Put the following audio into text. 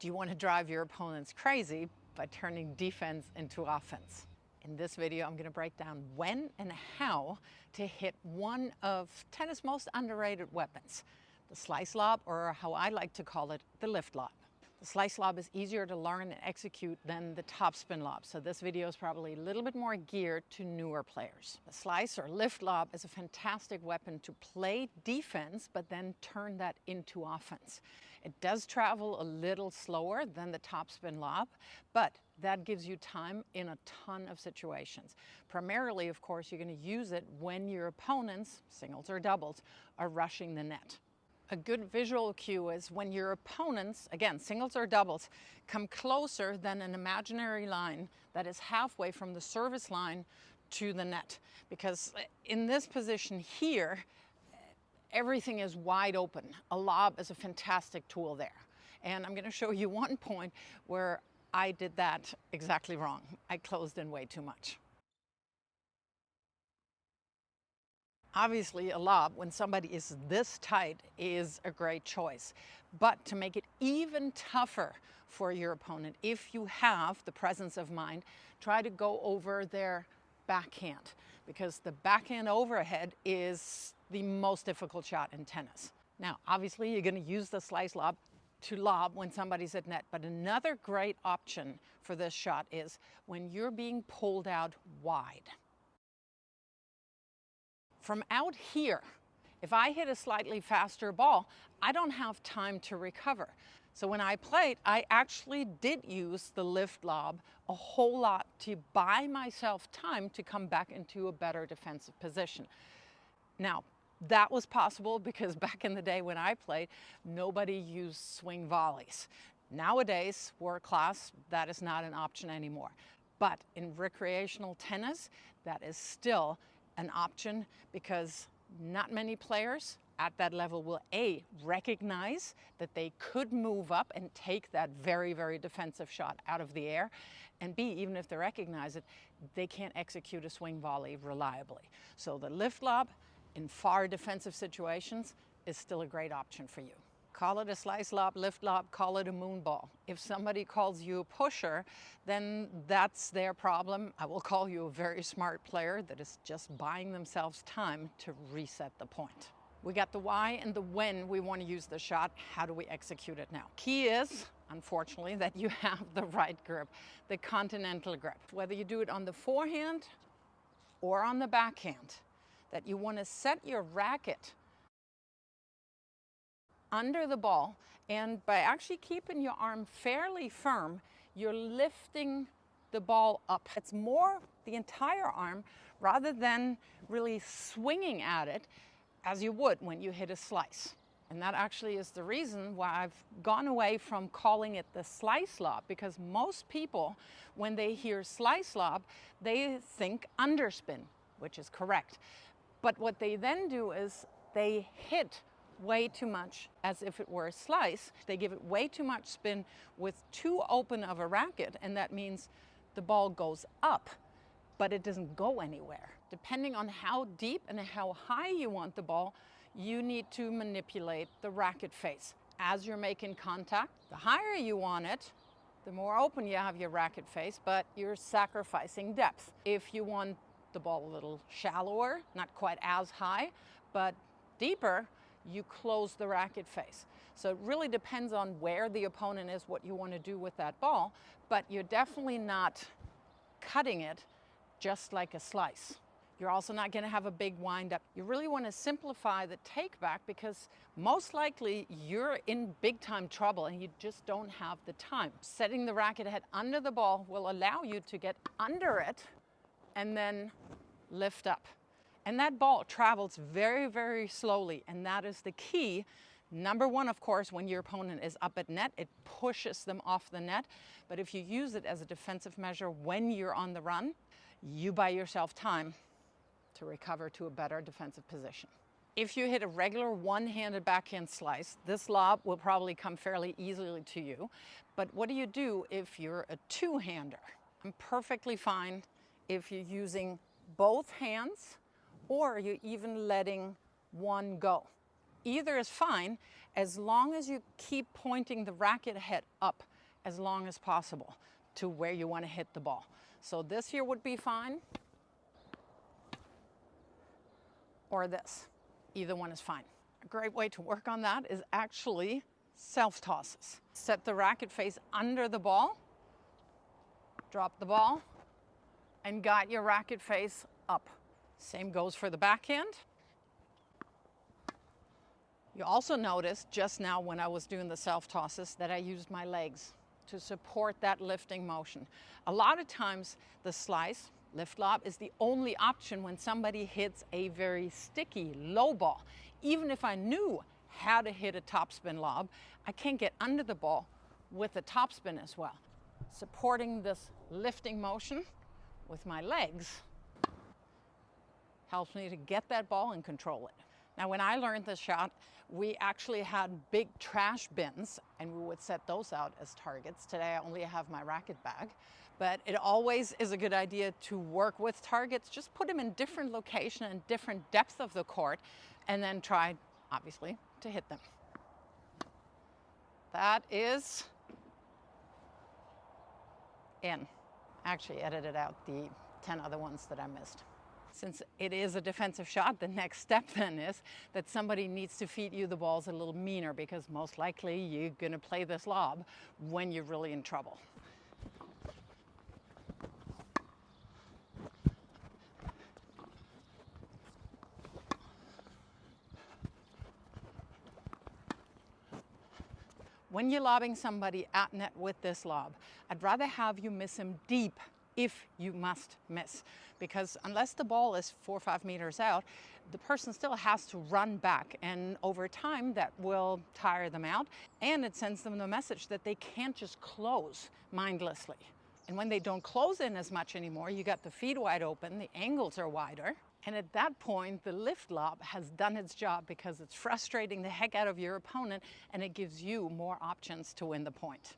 Do you want to drive your opponents crazy by turning defense into offense? In this video, I'm going to break down when and how to hit one of tennis' most underrated weapons, the slice lob, or how I like to call it, the lift lob. The slice lob is easier to learn and execute than the topspin lob, so this video is probably a little bit more geared to newer players. The slice or lift lob is a fantastic weapon to play defense, but then turn that into offense. It does travel a little slower than the topspin lob, but that gives you time in a ton of situations. Primarily, of course, you're going to use it when your opponents, singles or doubles, are rushing the net. A good visual cue is when your opponents, again, singles or doubles, come closer than an imaginary line that is halfway from the service line to the net. Because in this position here, everything is wide open. A lob is a fantastic tool there. And I'm going to show you one point where I did that exactly wrong. I closed in way too much. Obviously, a lob, when somebody is this tight, is a great choice. But to make it even tougher for your opponent, if you have the presence of mind, try to go over their backhand, because the backhand overhead is the most difficult shot in tennis. Now, obviously, you're going to use the slice lob to lob when somebody's at net, but another great option for this shot is when you're being pulled out wide. From out here, if I hit a slightly faster ball, I don't have time to recover. So when I played, I actually did use the lift lob a whole lot to buy myself time to come back into a better defensive position. Now, that was possible because back in the day when I played, nobody used swing volleys. Nowadays, world class, that is not an option anymore. But in recreational tennis, that is still an option, because not many players at that level will A, recognize that they could move up and take that very, very defensive shot out of the air, and B, even if they recognize it, they can't execute a swing volley reliably. So the lift lob in far defensive situations is still a great option for you. Call it a slice lob, lift lob, call it a moon ball. If somebody calls you a pusher, then that's their problem. I will call you a very smart player that is just buying themselves time to reset the point. We got the why and the when we want to use the shot. How do we execute it now? Key is, unfortunately, that you have the right grip, the continental grip. Whether you do it on the forehand or on the backhand, that you want to set your racket under the ball, and by actually keeping your arm fairly firm, you're lifting the ball up. It's more the entire arm rather than really swinging at it as you would when you hit a slice. And that actually is the reason why I've gone away from calling it the slice lob, because most people, when they hear slice lob, they think underspin, which is correct. But what they then do is they hit way too much as if it were a slice. They give it way too much spin with too open of a racket, and that means the ball goes up, but it doesn't go anywhere. Depending on how deep and how high you want the ball, you need to manipulate the racket face. As you're making contact, the higher you want it, the more open you have your racket face, but you're sacrificing depth. If you want the ball a little shallower, not quite as high, but deeper, you close the racket face. So it really depends on where the opponent is, what you want to do with that ball, but you're definitely not cutting it just like a slice. You're also not going to have a big wind up. You really want to simplify the take back, because most likely you're in big time trouble and you just don't have the time. Setting the racket head under the ball will allow you to get under it and then lift up. And that ball travels very, very slowly, and that is the key. Number one, of course, when your opponent is up at net, it pushes them off the net. But if you use it as a defensive measure when you're on the run, you buy yourself time to recover to a better defensive position. If you hit a regular one-handed backhand slice, this lob will probably come fairly easily to you. But what do you do if you're a two-hander? I'm perfectly fine if you're using both hands, or you're even letting one go. Either is fine as long as you keep pointing the racket head up as long as possible to where you want to hit the ball. So this here would be fine, or this. Either one is fine. A great way to work on that is actually self-tosses. Set the racket face under the ball, drop the ball, and guide your racket face up. Same goes for the backhand. You also noticed just now when I was doing the self-tosses that I used my legs to support that lifting motion. A lot of times the slice, lift lob, is the only option when somebody hits a very sticky low ball. Even if I knew how to hit a topspin lob, I can't get under the ball with a topspin as well. Supporting this lifting motion with my legs helps me to get that ball and control it. Now, when I learned this shot, we actually had big trash bins and we would set those out as targets. Today, I only have my racket bag, but it always is a good idea to work with targets. Just put them in different location and different depth of the court, and then try, obviously, to hit them. That is in. I actually edited out the 10 other ones that I missed. Since it is a defensive shot, the next step then is that somebody needs to feed you the balls a little meaner, because most likely you're going to play this lob when you're really in trouble. When you're lobbing somebody at net with this lob, I'd rather have you miss him deep if you must miss. Because unless the ball is 4 or 5 meters out, the person still has to run back. And over time, that will tire them out. And it sends them the message that they can't just close mindlessly. And when they don't close in as much anymore, you got the feet wide open, the angles are wider. And at that point, the lift lob has done its job, because it's frustrating the heck out of your opponent and it gives you more options to win the point.